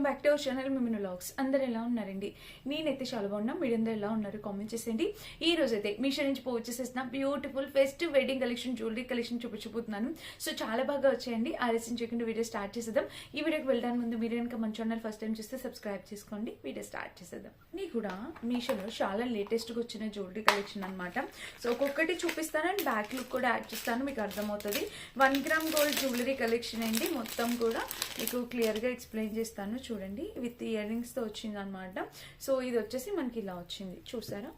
Back to our channel మిమిను vlogs. అందరు ఎలా ఉన్నారండి? నేనైతే చాలా బాగున్నా. మీరందరూ ఎలా ఉన్నారు కామెంట్ చేసేయండి. ఈ రోజు అయితే మీషో నుంచి వచ్చేసేసిన beautiful festive wedding collection, jewellery collection చూపించబోతున్నాను. సో చాలా బాగా వచ్చాయండి. ఆలస్యం చేయకుండా వీడియో స్టార్ట్ చేసేద్దాం. ఈ వీడియోకి వెళ్ళడానికి ముందు మీరు కనుక మన ఛానల్ ఫస్ట్ టైం చూస్తే సబ్స్క్రైబ్ చేసుకోండి. వీడియో స్టార్ట్ చేసేద్దాం. నీ కూడా మీషోలో చాలా లేటెస్ట్గా వచ్చిన జ్యువెలరీ కలెక్షన్ అనమాట. సో ఒక్కొక్కటి చూపిస్తాను అండ్ బ్యాక్ లుక్ కూడా యాడ్ చేస్తాను, మీకు అర్థమవుతుంది. 1 గ్రామ్ గోల్డ్ జ్యువెలరీ కలెక్షన్ అండి. మొత్తం కూడా మీకు క్లియర్గా ఎక్స్ప్లెయిన్ చేస్తాను. చూడండి, విత్ ఇయర్ రింగ్స్ తో వచ్చింది అనమాట. సో ఇది వచ్చేసి మనకి ఇలా వచ్చింది, చూసారా?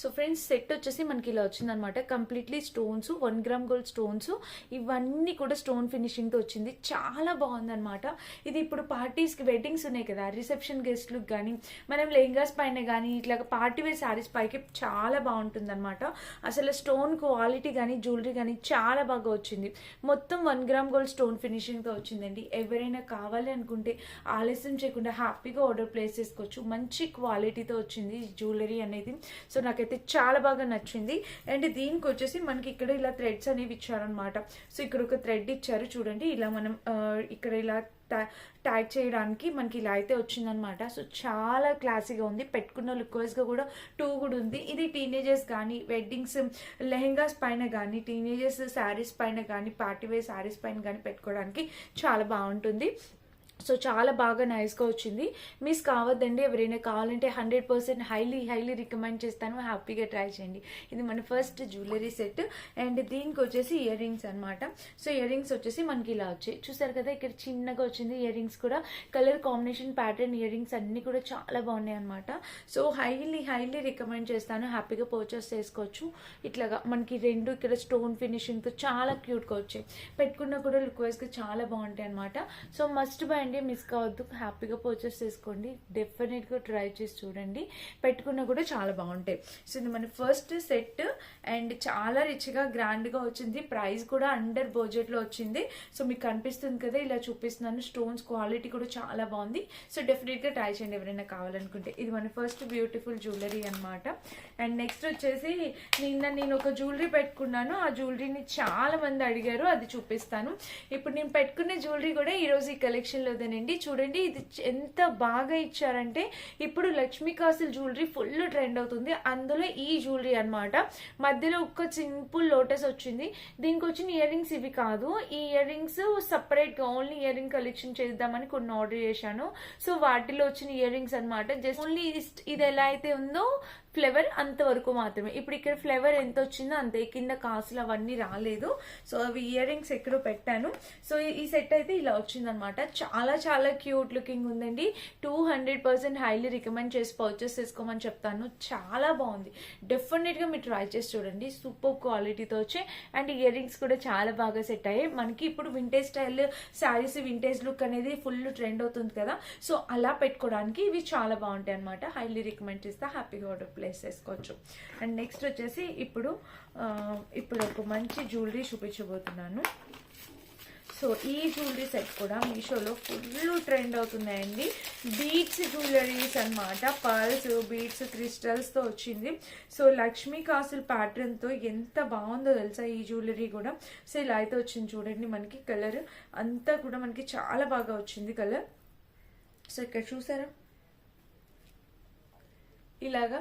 సో ఫ్రెండ్స్, సెట్ వచ్చేసి మనకి ఇలా వచ్చిందనమాట. Completely stones, 1 gram gold stones, ఇవన్నీ కూడా స్టోన్ ఫినిషింగ్తో వచ్చింది. చాలా బాగుందనమాట. ఇది ఇప్పుడు పార్టీస్కి, వెడ్డింగ్స్ ఉన్నాయి కదా, రిసెప్షన్ గెస్ట్లకు కానీ, మనం లెహంగాస్ పైన కానీ, ఇట్లా పార్టీ వేర్ శారీస్ పైకి చాలా బాగుంటుంది అనమాట. అసలు స్టోన్ క్వాలిటీ కానీ, జ్యువెలరీ కానీ చాలా బాగా వచ్చింది. మొత్తం 1 గ్రామ్ గోల్డ్ స్టోన్ ఫినిషింగ్తో వచ్చిందండి. ఎవరైనా కావాలి అనుకుంటే ఆలస్యం చేయకుండా హ్యాపీగా ఆర్డర్ ప్లేస్ చేసుకోవచ్చు. మంచి క్వాలిటీతో వచ్చింది జ్యువెలరీ అనేది. సో నాకైతే చాలా బాగా నచ్చింది. అండ్ దీనికి వచ్చేసి మనకి ఇక్కడ ఇలా థ్రెడ్స్ అనేవి ఇచ్చారనమాట. సో ఇక్కడ ఒక థ్రెడ్ ఇచ్చారు చూడండి. ఇలా మనం ఇక్కడ ఇలా ట్యాగ్ చేయడానికి మనకి ఇలా అయితే వచ్చిందనమాట. సో చాలా క్లాసీగా ఉంది. పెట్టుకున్న లుక్ వైజ్గా కూడా 2 కూడా ఉంది. ఇది టీనేజర్స్ కానీ, వెడ్డింగ్స్ లెహెంగాస్ పైన కానీ, టీనేజర్స్ శారీస్ పైన కానీ, పార్టీ వేర్ శారీస్ పైన కానీ పెట్టుకోవడానికి చాలా బాగుంటుంది. సో చాలా బాగా నైస్గా వచ్చింది. మిస్ కావద్దండి. ఎవరైనా కావాలంటే 100% హైలీ రికమెండ్ చేస్తాను. హ్యాపీగా ట్రై చేయండి. ఇది మన ఫస్ట్ జ్యువెలరీ సెట్. అండ్ దీనికి వచ్చేసి ఇయర్ రింగ్స్ అనమాట. సో ఇయర్ రింగ్స్ వచ్చేసి మనకి ఇలా వచ్చాయి, చూసారు కదా. ఇక్కడ చిన్నగా వచ్చింది ఇయర్ రింగ్స్ కూడా. Colour combination, pattern ear rings అన్ని కూడా చాలా బాగున్నాయి అనమాట. సో హైలీ రికమెండ్ చేస్తాను. హ్యాపీగా పర్చేస్ చేసుకోవచ్చు. ఇట్లాగా మనకి 2 ఇక్కడ స్టోన్ ఫినిషింగ్తో చాలా క్యూట్గా వచ్చాయి. పెట్టుకున్నా కూడా లుక్ వైజ్గా చాలా బాగుంటాయి అనమాట. సో మస్ట్ బై, మిస్ కావద్దు. హ్యాపీగా పర్చేస్ చేసుకోండి. డెఫినెట్గా ట్రై చేసి చూడండి. పెట్టుకున్నా కూడా చాలా బాగుంటాయి. సో ఇది మన ఫస్ట్ సెట్. అండ్ చాలా రిచ్గా, గ్రాండ్గా వచ్చింది. ప్రైస్ కూడా అండర్ బడ్జెట్లో వచ్చింది. సో మీకు కనిపిస్తుంది కదా, ఇలా చూపిస్తున్నాను. స్టోన్స్ క్వాలిటీ కూడా చాలా బాగుంది. సో డెఫినెట్గా ట్రై చేయండి ఎవరైనా కావాలనుకుంటే. ఇది మన ఫస్ట్ బ్యూటిఫుల్ జ్యువెలరీ అనమాట. అండ్ నెక్స్ట్ వచ్చేసి నేను ఒక జ్యువెలరీ పెట్టుకున్నాను. ఆ జ్యువెలరీని చాలా మంది అడిగారు, అది చూపిస్తాను. ఇప్పుడు నేను పెట్టుకునే జ్యువెలరీ కూడా ఈరోజు ఈ కలెక్షన్లో నండి. చూడండి, ఇది ఎంత బాగా ఇచ్చారంటే, ఇప్పుడు లక్ష్మీ కాసుల జ్యువెలరీ ఫుల్ ట్రెండ్ అవుతుంది. అందులో ఈ జ్యువెలరీ అనమాట. మధ్యలో ఒక సింపుల్ లోటస్ వచ్చింది. దీనికి వచ్చిన ఇయర్ రింగ్స్ ఇవి కాదు. ఈ ఇయర్ రింగ్స్ సపరేట్ గా ఓన్లీ ఇయర్ రింగ్ కలెక్షన్ చేద్దామని కొన్ని ఆర్డర్ చేశాను. సో వాటిలో వచ్చిన ఇయర్ రింగ్స్ అనమాట. జస్ట్ ఓన్లీ ఇది ఎలా అయితే ఉందో ఫ్లేవర్ అంతవరకు మాత్రమే. ఇప్పుడు ఇక్కడ ఫ్లేవర్ ఎంత వచ్చిందో అంతే, కింద కాసులు అవన్నీ రాలేదు. సో అవి ఇయర్ రింగ్స్ ఎక్కడో పెట్టాను. సో ఈ సెట్ అయితే ఇలా వచ్చిందనమాట. చాలా క్యూట్ లుకింగ్ ఉందండి. 200% హైలీ రికమెండ్ చేసి పర్చేస్ చేసుకోమని చెప్తాను. చాలా బాగుంది. డెఫినెట్గా మీరు ట్రై చేసి చూడండి. సూపర్ క్వాలిటీతో వచ్చాయి. అండ్ ఇయర్ రింగ్స్ కూడా చాలా బాగా సెట్ అయ్యాయి. మనకి ఇప్పుడు vintage style saris, vintage look అనేది ఫుల్ ట్రెండ్ అవుతుంది కదా. సో అలా పెట్టుకోవడానికి ఇవి చాలా బాగుంటాయి అనమాట. హైలీ రికమెండ్ చేస్తా. హ్యాపీగా ఆర్డర్ ప్లేస్ చేసుకోవచ్చు. అండ్ నెక్స్ట్ వచ్చేసి ఇప్పుడు ఒక మంచి జ్యువెలరీ చూపించబోతున్నాను. సో ఈ జ్యువెలరీ సెట్ కూడా మీషోలో ఫుల్ ట్రెండ్ అవుతున్నాయండి. బీడ్స్ జ్యువెలరీస్ అనమాట. పర్ల్స్, బీడ్స్, క్రిస్టల్స్తో వచ్చింది. సో లక్ష్మీ కాసుల ప్యాటర్న్తో ఎంత బాగుందో తెలుసా ఈ జ్యువెలరీ కూడా. సో ఇలా అయితే వచ్చింది చూడండి. మనకి కలర్ అంతా కూడా మనకి చాలా బాగా వచ్చింది కలర్. సో ఇక్కడ చూసారా, ఇలాగా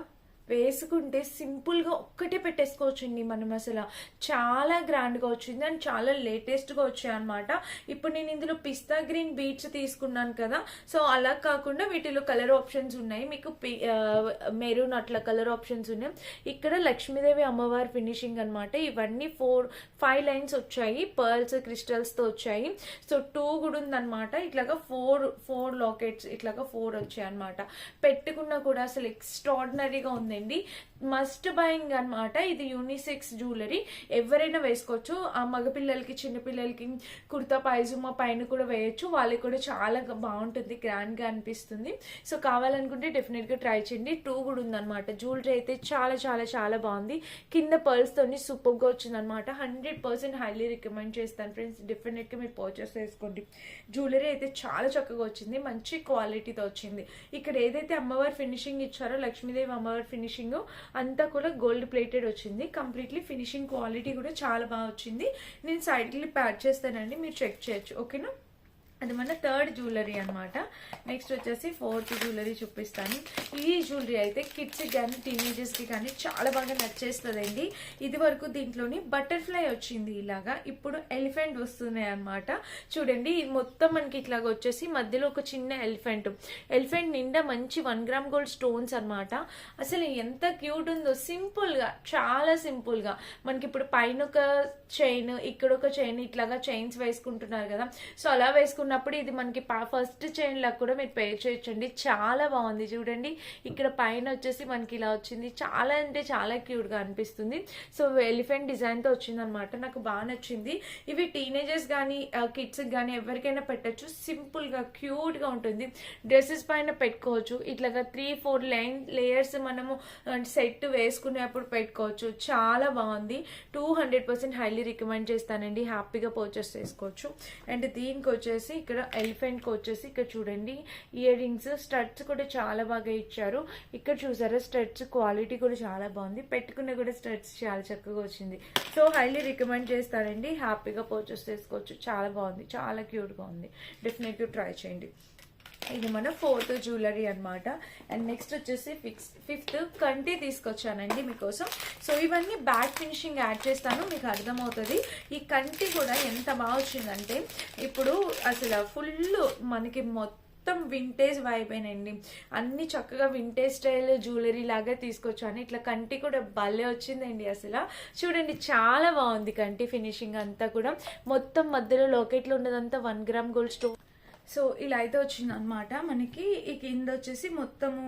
వేసుకుంటే సింపుల్గా ఒక్కటే పెట్టేసుకోవచ్చండి మనం. అసలు చాలా గ్రాండ్గా వచ్చింది అండ్ చాలా లేటెస్ట్గా వచ్చాయి అనమాట. ఇప్పుడు నేను ఇందులో పిస్తా గ్రీన్ బీడ్స్ తీసుకున్నాను కదా. సో అలా కాకుండా వీటిలో కలర్ ఆప్షన్స్ ఉన్నాయి. మీకు మెరూన్ అట్లా కలర్ ఆప్షన్స్ ఉన్నాయి. ఇక్కడ లక్ష్మీదేవి అమ్మవారి ఫినిషింగ్ అనమాట. ఇవన్నీ 5 లైన్స్ వచ్చాయి. పర్ల్స్, క్రిస్టల్స్తో వచ్చాయి. సో 2 కూడా ఉందనమాట. ఇట్లాగా 4 లాకెట్స్ ఇట్లాగా 4 వచ్చాయి అనమాట. పెట్టుకున్నా కూడా అసలు ఎక్స్ట్రాడినరీగా ఉంది. మస్ట్ బయింగ్ అనమాట. ఇది యూనిసెక్స్ జ్యువెలరీ, ఎవరైనా వేసుకోవచ్చు. ఆ మగపిల్లలకి, చిన్నపిల్లలకి కుర్తా పైజుమా పైన కూడా వేయచ్చు. వాళ్ళకి కూడా చాలా బాగుంటుంది, గ్రాండ్ గా అనిపిస్తుంది. సో కావాలనుకుంటే డెఫినెట్ గా ట్రై చేయండి. 2 కూడా ఉందన్నమాట. జ్యువెలరీ అయితే చాలా బాగుంది. కింద పర్ల్స్ తోని సూపర్ గా వచ్చింది అనమాట. 100% హైలీ రికమెండ్ చేస్తాను ఫ్రెండ్స్. డెఫినెట్ గా మీరు పర్చేస్ చేసుకోండి. జ్యువెలరీ అయితే చాలా చక్కగా వచ్చింది, మంచి క్వాలిటీతో వచ్చింది. ఇక్కడ ఏదైతే అమ్మవారి ఫినిషింగ్ ఇచ్చారో, లక్ష్మీదేవి అమ్మవారి ఫినిషింగ్ అంతా కూడా గోల్డ్ ప్లేటెడ్ వచ్చింది. కంప్లీట్లీ ఫినిషింగ్ క్వాలిటీ కూడా చాలా బాగా వచ్చింది. నేను సైడ్ క్లిప్ యాడ్ చేస్తానండి, మీరు చెక్ చేయొచ్చు. ఓకేనా, అది మన థర్డ్ జ్యువెలరీ అనమాట. నెక్స్ట్ వచ్చేసి ఫోర్త్ జ్యువెలరీ చూపిస్తాను. ఈ జ్యువెలరీ అయితే కిడ్స్కి కానీ టీనేజర్స్కి కానీ చాలా బాగా నచ్చేస్తుందండి. ఇది వరకు దీంట్లోని బటర్ఫ్లై వచ్చింది ఇలాగా, ఇప్పుడు ఎలిఫెంట్ వస్తున్నాయి అనమాట. చూడండి ఇది మొత్తం మనకి ఇట్లాగా వచ్చేసి మధ్యలో ఒక చిన్న ఎలిఫెంట్ నిండా మంచి 1 గ్రామ్ గోల్డ్ స్టోన్స్ అనమాట. అసలు ఎంత క్యూట్ ఉందో, సింపుల్గా, చాలా సింపుల్గా. మనకి ఇప్పుడు పైన ఒక చైన్, ఇక్కడ ఒక చైన్, ఇట్లాగా చైన్స్ వేసుకుంటున్నారు కదా, సో అలా వేసుకున్నప్పుడు ఇది మనకి ఫస్ట్ చైన్ లా కూడా మీరు పే చేయొచ్చండి. చాలా బాగుంది చూడండి. ఇక్కడ పైన వచ్చేసి మనకి ఇలా వచ్చింది, చాలా అంటే చాలా క్యూట్ గా అనిపిస్తుంది. సో ఎలిఫెంట్ డిజైన్ తో వచ్చింది అనమాట, నాకు బాగా నచ్చింది. ఇవి టీనేజర్స్ కానీ కిడ్స్ కానీ ఎవరికైనా పెట్టచ్చు, సింపుల్ గా క్యూట్ గా ఉంటుంది. డ్రెస్సెస్ పైన పెట్టుకోవచ్చు, ఇట్లాగా 3-4 లేయర్స్ మనము సెట్ వేసుకునేప్పుడు పెట్టుకోవచ్చు. చాలా బాగుంది, 200% హైలీ రికమెండ్ చేస్తానండి. హ్యాపీగా పర్చేస్ చేసుకోవచ్చు. అండ్ దీనికి వచ్చేసి ఇక్కడ ఎలిఫెంట్ కి వచ్చేసి ఇక్కడ చూడండి ఇయర్ రింగ్స్, స్టడ్స్ కూడా చాలా బాగా ఇచ్చారు. ఇక్కడ చూసారా స్టడ్స్ క్వాలిటీ కూడా చాలా బాగుంది, పెట్టుకున్న కూడా స్టడ్స్ చాలా చక్కగా వచ్చింది. సో హైలీ రికమెండ్ చేస్తారండి, హ్యాపీగా పర్చేస్ చేసుకోవచ్చు. చాలా బాగుంది, చాలా క్యూట్ గా ఉంది, డెఫినెట్గా ట్రై చేయండి. ఇది మన ఫోర్త్ జ్యువెలరీ అనమాట. అండ్ నెక్స్ట్ వచ్చేసి ఫిఫ్త్ కంటి తీసుకొచ్చానండి మీకోసం. సో ఇవన్నీ బ్యాక్ ఫినిషింగ్ యాడ్ చేస్తాను, మీకు అర్థమవుతుంది. ఈ కంటి కూడా ఎంత బాగా వచ్చిందంటే ఇప్పుడు అసలు ఫుల్ మనకి మొత్తం వింటేజ్ వైబ్ అయినండి. అన్ని చక్కగా వింటేజ్ స్టైల్ జ్యువెలరీ లాగా తీసుకొచ్చాను. ఇట్లా కంటి కూడా భలే వచ్చిందండి. అసలు చూడండి చాలా బాగుంది కంటి ఫినిషింగ్ అంతా కూడా. మొత్తం మధ్యలో లాకెట్లో ఉన్నదంతా 1 గ్రామ్ గోల్డ్ స్టోన్. సో ఇలా అయితే వచ్చింది అనమాట. మనకి ఈ కింద వచ్చేసి మొత్తము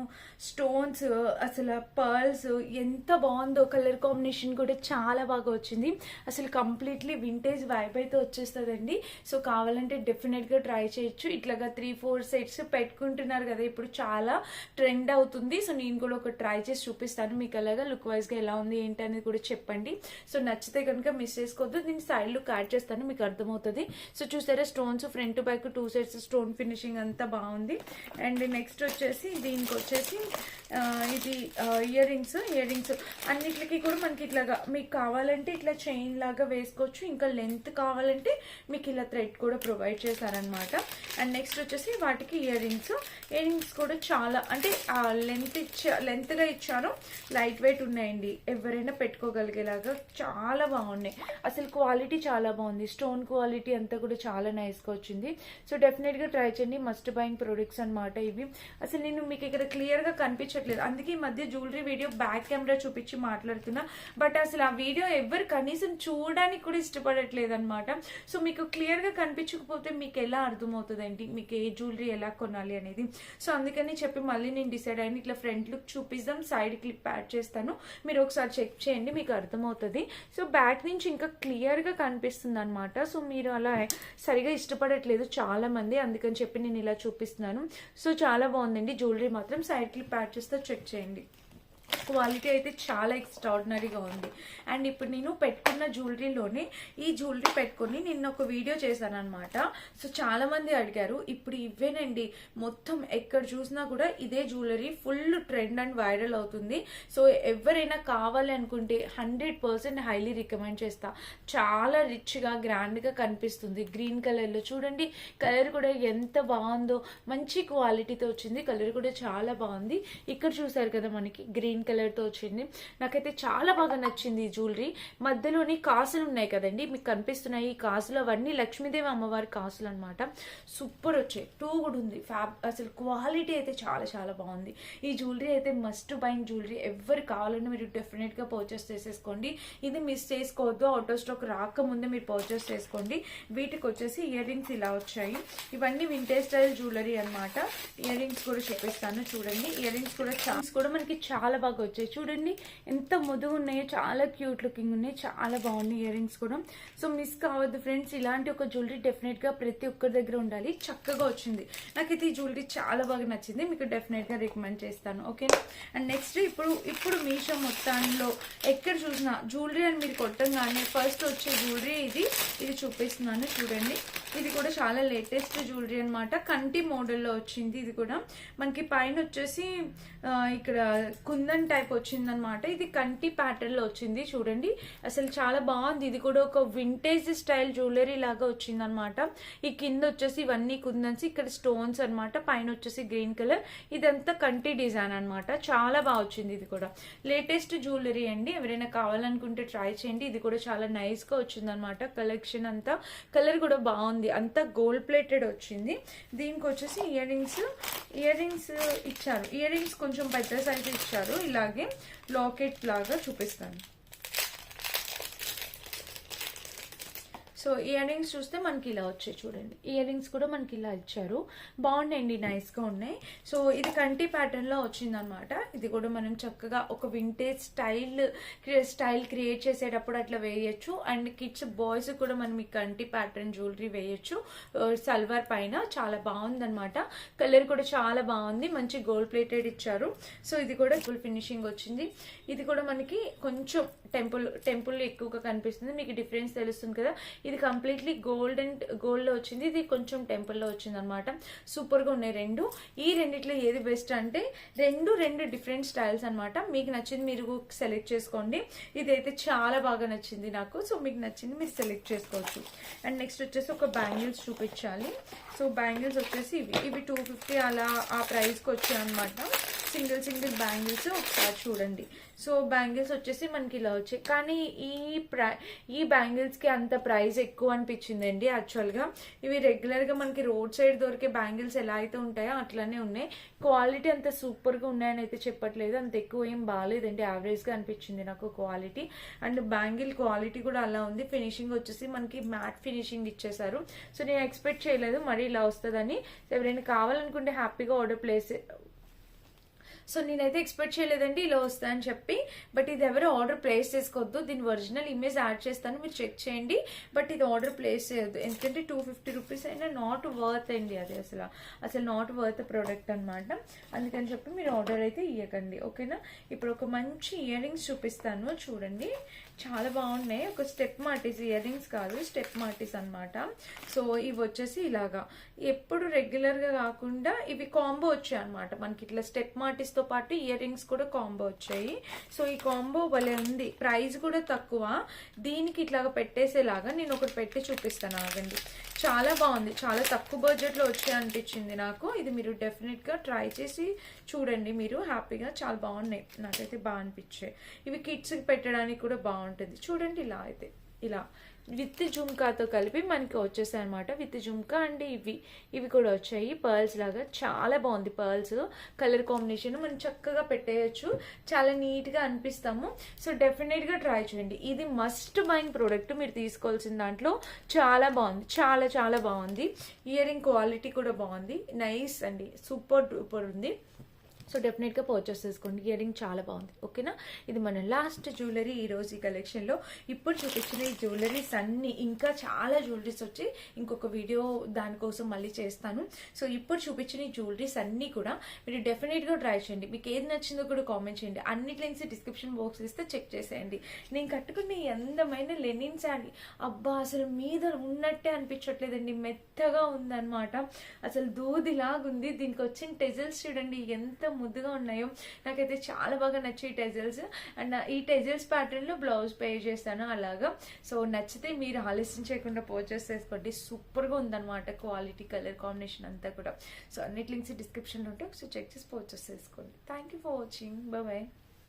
స్టోన్స్, అసలు పర్ల్స్, ఎంత బాగుందో. కలర్ కాంబినేషన్ కూడా చాలా బాగా వచ్చింది. అసలు కంప్లీట్లీ వింటేజ్ వైబ్ అయితే వచ్చేస్తుందండి. సో కావాలంటే డెఫినెట్గా ట్రై చేయొచ్చు. ఇట్లాగా 3-4 సెట్స్ పెట్టుకుంటున్నారు కదా, ఇప్పుడు చాలా ట్రెండ్ అవుతుంది. సో నేను కూడా ఒక ట్రై చేసి చూపిస్తాను మీకు, అలాగా లుక్ వైజ్గా ఎలా ఉంది ఏంటి అనేది కూడా చెప్పండి. సో నచ్చితే కనుక మిస్ చేసుకోవద్దు. దీని సైడ్ లుక్ యాడ్ చేస్తాను, మీకు అర్థమవుతుంది. సో చూసారా stones front to back 2 sets, stone finishing అంతా బాగుంది. అండ్ నెక్స్ట్ వచ్చేసి దీనికి వచ్చేసి ఇది ఇయర్ రింగ్స్ అన్నిటికి కూడా మనకి ఇట్లాగా మీకు కావాలంటే ఇట్లా చైన్ లాగా వేసుకోవచ్చు, ఇంకా లెంత్ కావాలంటే మీకు ఇలా థ్రెడ్ కూడా ప్రొవైడ్ చేశారనమాట. అండ్ నెక్స్ట్ వచ్చేసి వాటికి ఇయర్ రింగ్స్ కూడా చాలా అంటే లెంత్గా ఇచ్చారు, లైట్ వెయిట్ ఉన్నాయండి, ఎవరైనా పెట్టుకోగలిగేలాగా చాలా బాగున్నాయి. అసలు క్వాలిటీ చాలా బాగుంది, స్టోన్ క్వాలిటీ అంతా కూడా చాలా నైస్గా వచ్చింది. సో డెఫినెట్గా ట్రై చేయండి, మస్ట్ బయింగ్ ప్రొడక్ట్స్ అనమాట ఇవి. అసలు నేను మీకు ఇక్కడ క్లియర్గా కనిపించట్లేదు, అందుకే ఈ మధ్య జ్యువెలరీ వీడియో బ్యాక్ కెమెరా చూపించి మాట్లాడుతున్నా. బట్ అసలు ఆ వీడియో ఎవరు కనీసం చూడడానికి కూడా ఇష్టపడట్లేదు అనమాట. సో మీకు క్లియర్గా కనిపించకపోతే మీకు ఎలా అర్థమవుతుందండి మీకు ఏ జ్యువెలరీ ఎలా కొనాలి అనేది. సో అందుకని చెప్పి మళ్ళీ నేను డిసైడ్ అయ్యాను, ఇట్లా ఫ్రంట్ లుక్ చూపిద్దాం, సైడ్ క్లిప్ యాడ్ చేస్తాను, మీరు ఒకసారి చెక్ చేయండి, మీకు అర్థమవుతుంది. సో బ్యాక్ నుంచి ఇంకా క్లియర్గా కనిపిస్తుంది అనమాట. సో మీరు అలా సరిగా ఇష్టపడట్లేదు చాలా మంది, అందుకని చెప్పి నేను ఇలా చూపిస్తున్నాను. సో చాలా బాగుందండి జ్యువెలరీ మాత్రం, సైడ్ క్లిప్ యాడ్ చేస్తే చెక్ చేయండి. క్వాలిటీ అయితే చాలా ఎక్స్ట్రాడినరీగా ఉంది. అండ్ ఇప్పుడు నేను పెట్టుకున్న జ్యువెలరీలోనే ఈ జ్యువెలరీ పెట్టుకుని నిన్న ఒక వీడియో చేశాను అనమాట. సో చాలా మంది అడిగారు, ఇప్పుడు ఇవేనండి మొత్తం ఎక్కడ చూసినా కూడా ఇదే jewellery full trend and viral అవుతుంది. సో ఎవరైనా కావాలి అనుకుంటే 100% హైలీ రికమెండ్ చేస్తా. చాలా రిచ్గా గ్రాండ్గా కనిపిస్తుంది. గ్రీన్ కలర్లో చూడండి, కలర్ కూడా ఎంత బాగుందో, మంచి క్వాలిటీతో వచ్చింది, కలర్ కూడా చాలా బాగుంది. ఇక్కడ చూసారు కదా మనకి గ్రీన్ కలర్ తో వచ్చింది, నాకైతే చాలా బాగా నచ్చింది ఈ జ్యువెలరీ. మధ్యలోని కాసులు ఉన్నాయి కదండి మీకు కనిపిస్తున్నాయి, ఈ కాసులు అవన్నీ లక్ష్మీదేవి అమ్మవారి కాసులు అనమాట. సూపర్ వచ్చాయి, 2 కూడా ఉంది. అసలు క్వాలిటీ అయితే చాలా చాలా బాగుంది. ఈ జ్యువెలరీ అయితే మస్ట్ బయింగ్ జ్యువెలరీ, ఎవరు కావాలన్నా మీరు డెఫినెట్ గా పర్చేస్ చేసేసుకోండి. ఇది మిస్ చేసుకోవద్దు, అవుట్ ఆఫ్ స్టాక్ రాకముందే మీరు పర్చేస్ చేసుకోండి. వీటికి వచ్చేసి ఇయర్ రింగ్స్ ఇలా వచ్చాయి, ఇవన్నీ వింటేజ్ స్టైల్ జ్యువెలరీ అనమాట. ఇయర్ రింగ్స్ కూడా చూపిస్తాను చూడండి. ఇయర్ రింగ్స్ కూడా మనకి చాలా బాగా వచ్చాయి, చూడండి ఎంత ముదుగు ఉన్నాయో, చాలా క్యూట్ లుకింగ్ ఉన్నాయి, చాలా బాగున్నాయి ఇయర్ రింగ్స్ కూడా. సో మిస్ కావద్దు ఫ్రెండ్స్, ఇలాంటి ఒక జ్యువెలరీ డెఫినెట్ గా ప్రతి ఒక్కరి దగ్గర ఉండాలి. చక్కగా వచ్చింది, నాకైతే ఈ జ్యువెలరీ చాలా బాగా నచ్చింది, మీకు డెఫినెట్ గా రికమెండ్ చేస్తాను. ఓకేనా. అండ్ నెక్స్ట్ ఇప్పుడు మీషో మొత్తంలో ఎక్కడ చూసినా జ్యువెలరీ అని మీరు కొట్టంగానే ఫస్ట్ వచ్చే జ్యువెలరీ ఇది చూపిస్తున్నాను చూడండి. ఇది కూడా చాలా లేటెస్ట్ జ్యువెలరీ అనమాట. కంటి మోడల్లో వచ్చింది. ఇది కూడా మనకి పైన వచ్చేసి ఇక్కడ కుందన్ టైప్ వచ్చిందనమాట. ఇది కంటి ప్యాటర్న్ లో వచ్చింది. చూడండి అసలు చాలా బాగుంది. ఇది కూడా ఒక వింటేజ్ స్టైల్ జ్యువెలరీ లాగా వచ్చింది అనమాట. ఈ కింద వచ్చేసి ఇవన్నీ కుందన్స్, ఇక్కడ స్టోన్స్ అనమాట. పైన వచ్చేసి గ్రీన్ కలర్, ఇదంతా కంటి డిజైన్ అనమాట. చాలా బాగా వచ్చింది. ఇది కూడా లేటెస్ట్ జ్యువెలరీ అండి. ఎవరైనా కావాలనుకుంటే ట్రై చేయండి. ఇది కూడా చాలా నైస్ గా వచ్చింది అనమాట. కలెక్షన్ అంతా కలర్ కూడా బాగుంది. అంతా గోల్డ్ ప్లేటెడ్ వచ్చింది. దీనికి వచ్చేసి ఇయర్ రింగ్స్ ఇచ్చారు. ఇయర్ రింగ్స్ కొంచెం పెద్ద సైజ్ ఇచ్చారు. ఇలాగే లాకెట్ లాగా చూపిస్తాను. సో ఇయర్ రింగ్స్ చూస్తే మనకి ఇలా వచ్చాయి. చూడండి ఇయర్ రింగ్స్ కూడా మనకి ఇలా ఇచ్చారు. బాగున్నాయండి, నైస్ గా ఉన్నాయి. సో ఇది కంటి ప్యాటర్న్ లో వచ్చింది అనమాట. ఇది కూడా మనం చక్కగా ఒక వింటేజ్ స్టైల్ క్రియేట్ చేసేటప్పుడు అట్లా వేయచ్చు. అండ్ కిడ్స్ బాయ్స్ కూడా మనం ఈ కంటి ప్యాటర్న్ జ్యువెలరీ వేయచ్చు సల్వార్ పైన. చాలా బాగుంది అనమాట. కలర్ కూడా చాలా బాగుంది. మంచి గోల్డ్ ప్లేటెడ్ ఇచ్చారు. సో ఇది కూడా ఫుల్ ఫినిషింగ్ వచ్చింది. ఇది కూడా మనకి కొంచెం టెంపుల్ ఎక్కువగా కనిపిస్తుంది. మీకు డిఫరెన్స్ తెలుస్తుంది కదా. ఇది కంప్లీట్లీ గోల్డ్ లో వచ్చింది. ఇది కొంచెం టెంపుల్ లో వచ్చింది అనమాట. సూపర్ గా ఉన్నాయి రెండు. ఈ రెండిట్లో ఏది బెస్ట్ అంటే రెండు డిఫరెంట్ స్టైల్స్ అనమాట. మీకు నచ్చింది మీరు సెలెక్ట్ చేసుకోండి. ఇదైతే చాలా బాగా నచ్చింది నాకు. సో మీకు నచ్చింది మీరు సెలెక్ట్ చేసుకోవచ్చు. అండ్ నెక్స్ట్ వచ్చేసి ఒక బ్యాంగిల్స్ చూపించాలి. సో బ్యాంగిల్స్ వచ్చేసి ఇవి 250 అలా ఆ ప్రైస్ కి వచ్చాయి అనమాట. సింగిల్ బ్యాంగిల్స్ ఒకసారి చూడండి. సో బ్యాంగిల్స్ వచ్చేసి మనకి ఇలా వచ్చాయి. కానీ ఈ బ్యాంగిల్స్ కి అంత ప్రైస్ ఎక్కువ అనిపించింది అండి యాక్చువల్ గా. ఇవి రెగ్యులర్ గా మనకి రోడ్ సైడ్ దొరికే బ్యాంగిల్స్ ఎలా అయితే ఉంటాయో అట్లానే ఉన్నాయి. క్వాలిటీ అంత సూపర్ గా ఉన్నాయని అయితే చెప్పట్లేదు. అంత ఎక్కువ ఏం బాగాలేదండి, యావరేజ్ గా అనిపించింది నాకు క్వాలిటీ. అండ్ బ్యాంగిల్ క్వాలిటీ కూడా అలా ఉంది. ఫినిషింగ్ వచ్చేసి మనకి మ్యాట్ ఫినిషింగ్ ఇచ్చేసారు. సో నేను ఎక్స్పెక్ట్ చేయలేదు మరి ఇలా వస్తుందని. ఎవరైనా కావాలనుకుంటే హ్యాపీగా ఆర్డర్ ప్లేస్. సో నేనైతే ఎక్స్పెక్ట్ చేయలేదండి ఇలా వస్తాయని చెప్పి. బట్ ఇది ఎవరు ఆర్డర్ ప్లేస్ చేసుకోవద్దు. దీని ఒరిజినల్ ఇమేజ్ యాడ్ చేస్తాను, మీరు చెక్ చేయండి. బట్ ఇది ఆర్డర్ ప్లేస్ చేయొద్దు. ఎందుకంటే 250 రూపీస్ అయినా నాట్ వర్త్ అండి. అది అసలు నాట్ వర్త్ ప్రోడక్ట్ అనమాట. అందుకని చెప్పి మీరు ఆర్డర్ అయితే ఇవ్వకండి, ఓకేనా. ఇప్పుడు ఒక మంచి ఇయర్ రింగ్స్ చూపిస్తాను చూడండి. చాలా బాగున్నాయి. ఒక స్టెప్ మార్టీస్ ఇయర్ రింగ్స్ కాదు, స్టెప్ మార్టీస్ అనమాట. సో ఇవి వచ్చేసి ఇలాగా ఎప్పుడు రెగ్యులర్ గా కాకుండా ఇవి కాంబో వచ్చాయి అనమాట. మనకి ఇట్లా స్టెప్ మార్టీస్ తో పాటు ఇయర్ రింగ్స్ కూడా కాంబో వచ్చాయి. సో ఈ కాంబో భలే ఉంది. ప్రైస్ కూడా తక్కువ. దీనికి ఇట్లాగా పెట్టేసేలాగా నేను ఒకటి పెట్టి చూపిస్తాను, ఆగండి. చాలా బాగుంది. చాలా తక్కువ బడ్జెట్ లో వచ్చాయి అనిపించింది నాకు. ఇది మీరు డెఫినెట్ గా ట్రై చేసి చూడండి. మీరు హ్యాపీగా చాలా బాగున్నాయి. నాకైతే బాగా అనిపించాయి. ఇవి కిడ్స్ కి పెట్టడానికి కూడా బాగుంటుంది. చూడండి ఇలా అయితే ఇలా విత్ జుమ్కాతో కలిపి మనకి వచ్చేసాయి అనమాట. విత్ జుమ్కా అండ్ ఇవి కూడా వచ్చాయి పర్ల్స్ లాగా. చాలా బాగుంది. పర్ల్స్ కలర్ కాంబినేషన్ మనం చక్కగా పెట్టేయచ్చు. చాలా నీట్ గా అనిపిస్తాము. సో డెఫినెట్ గా ట్రై చేయండి. ఇది మస్ట్ బయింగ్ ప్రోడక్ట్. మీరు తీసుకోవాల్సిన దాంట్లో చాలా బాగుంది. చాలా బాగుంది. ఇయర్ రింగ్ క్వాలిటీ కూడా బాగుంది. నైస్ అండి, సూపర్ డూపర్ ఉంది. సో డెఫినెట్గా పర్చేస్ చేసుకోండి. ఇయర్ రింగ్ చాలా బాగుంది, ఓకేనా. ఇది మన లాస్ట్ జ్యువెలరీ ఈ రోజు ఈ కలెక్షన్లో. ఇప్పుడు చూపించిన ఈ జ్యువెలరీస్ అన్ని, ఇంకా చాలా జ్యువెలరీస్ వచ్చి ఇంకొక వీడియో దానికోసం మళ్ళీ చేస్తాను. సో ఇప్పుడు చూపించిన ఈ జ్యువెలరీస్ అన్ని కూడా మీరు డెఫినెట్గా ట్రై చేయండి. మీకు ఏది నచ్చిందో కూడా కామెంట్ చేయండి. అన్ని లింక్స్ డిస్క్రిప్షన్ బాక్స్ ఇస్తే చెక్ చేసేయండి. నేను కట్టుకున్న ఈ అందమైన లెనిన్ శారీ అబ్బా అసలు మీద ఉన్నట్టే అనిపించట్లేదండి. మెత్తగా ఉందన్నమాట. అసలు దూదిలాగుంది. దీనికి వచ్చిన టెజల్స్ చూడండి ఎంత ముద్దుగా ఉన్నాయో. నాకైతే చాలా బాగా నచ్చాయి ఈ టెజల్స్. అండ్ ఈ టెజల్స్ ప్యాటర్న్ లో బ్లౌజ్ పే చేస్తాను అలాగా. సో నచ్చితే మీరు ఆలస్యం చేయకుండా పర్చేస్ చేసుకోండి. సూపర్ గా ఉందన్నమాట క్వాలిటీ, కలర్ కాంబినేషన్ అంతా కూడా. సో అన్నిటి లింక్స్ డిస్క్రిప్షన్ లో ఉంటాయి. సో చెక్ చేసి పర్చేస్ చేసుకోండి. Thank you for watching. Bye.